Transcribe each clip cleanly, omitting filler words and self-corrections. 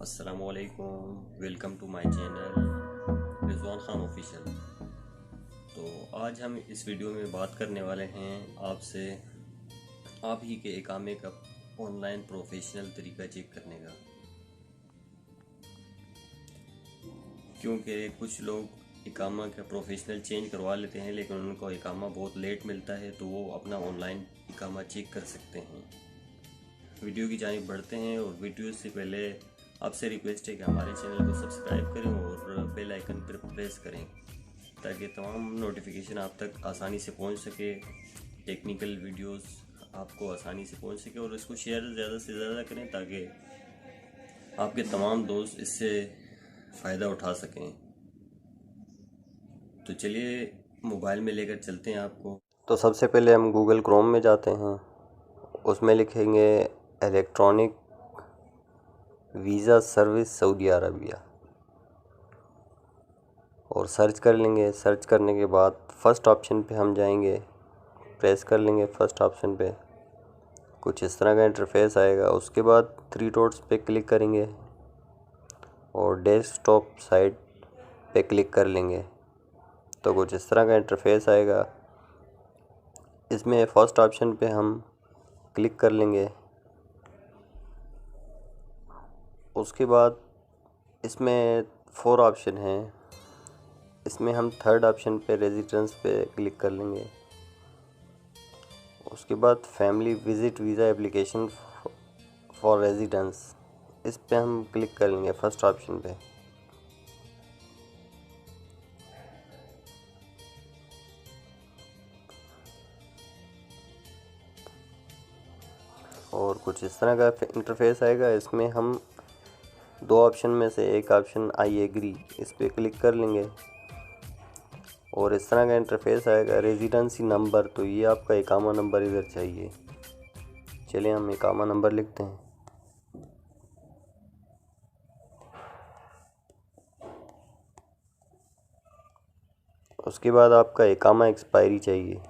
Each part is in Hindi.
अस्सलामुअलैकुम, welcome to my channel Rizwan Khan official. तो आज हम इस वीडियो में बात करने वाले हैं आपसे आप ही के इकामे का ऑनलाइन प्रोफेशनल तरीका चेक करने का। क्योंकि कुछ लोग इकामा का प्रोफेशनल चेंज करवा लेते हैं लेकिन उनको इकामा बहुत लेट मिलता है, तो वो अपना ऑनलाइन इकामा चेक कर सकते हैं। वीडियो की जानिब बढ़ते हैं और वीडियो से पहले आपसे रिक्वेस्ट है कि हमारे चैनल को सब्सक्राइब करें और बेल आइकन पर प्रेस करें ताकि तमाम नोटिफिकेशन आप तक आसानी से पहुंच सके, टेक्निकल वीडियोस आपको आसानी से पहुंच सके। और इसको शेयर ज़्यादा से ज़्यादा करें ताकि आपके तमाम दोस्त इससे फ़ायदा उठा सकें। तो चलिए मोबाइल में लेकर चलते हैं आपको। तो सबसे पहले हम गूगल क्रोम में जाते हैं, उसमें लिखेंगे electronic visa service Saudi Arabia और सर्च कर लेंगे। सर्च करने के बाद फर्स्ट ऑप्शन पे हम जाएंगे, प्रेस कर लेंगे फर्स्ट ऑप्शन पे। कुछ इस तरह का इंटरफेस आएगा। उसके बाद थ्री डॉट्स पे क्लिक करेंगे और डेस्कटॉप साइट पे क्लिक कर लेंगे तो कुछ इस तरह का इंटरफेस आएगा। इसमें फर्स्ट ऑप्शन पे हम क्लिक कर लेंगे। उसके बाद इसमें 4 ऑप्शन हैं, इसमें हम थर्ड ऑप्शन पे रेजिडेंस पे क्लिक कर लेंगे। उसके बाद family visit visa application for residence, इस पे हम क्लिक कर लेंगे फर्स्ट ऑप्शन पे। और कुछ इस तरह का इंटरफेस आएगा। इसमें हम 2 ऑप्शन में से एक ऑप्शन आई एग्री, इस पे क्लिक कर लेंगे और इस तरह का इंटरफेस आएगा। रेजिडेंसी नंबर, तो ये आपका इकामा नंबर इधर चाहिए। चलिए हम इकामा नंबर लिखते हैं। उसके बाद आपका इकामा एक्सपायरी चाहिए।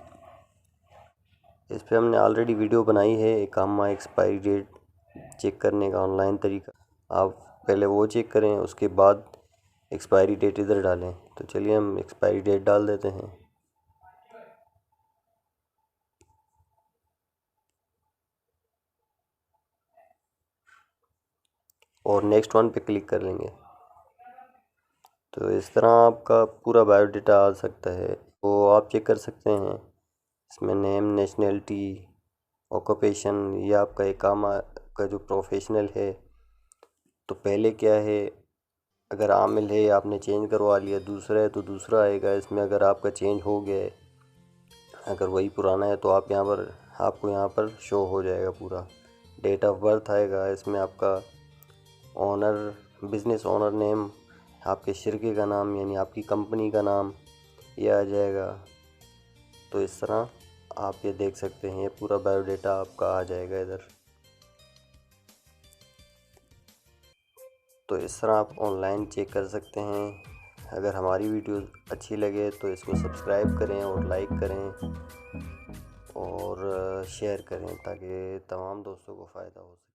इस पे हमने ऑलरेडी वीडियो बनाई है इकामा एक्सपायरी डेट चेक करने का ऑनलाइन तरीका। आप पहले वो चेक करें, उसके बाद एक्सपायरी डेट इधर डालें। तो चलिए हम एक्सपायरी डेट डाल देते हैं और नेक्स्ट वन पे क्लिक कर लेंगे। तो इस तरह आपका पूरा बायोडाटा आ सकता है, वो आप चेक कर सकते हैं। इसमें नेम, नेशनैलिटी, ऑक्यूपेशन, या आपका इकामा का जो प्रोफेशनल है तो पहले क्या है। अगर आमिल है आपने चेंज करवा लिया, दूसरा है तो दूसरा आएगा। इसमें अगर आपका चेंज हो गया है, अगर वही पुराना है तो आपको यहाँ पर शो हो जाएगा पूरा। डेट ऑफ बर्थ आएगा। इसमें आपका ओनर, बिज़नेस ओनर नेम, आपके शिरके का नाम यानी आपकी कंपनी का नाम ये आ जाएगा। तो इस तरह आप ये देख सकते हैं, ये पूरा बायोडाटा आपका आ जाएगा इधर। तो इस तरह आप ऑनलाइन चेक कर सकते हैं। अगर हमारी वीडियो अच्छी लगे तो इसको सब्सक्राइब करें और लाइक करें और शेयर करें ताकि तमाम दोस्तों को फ़ायदा हो सके।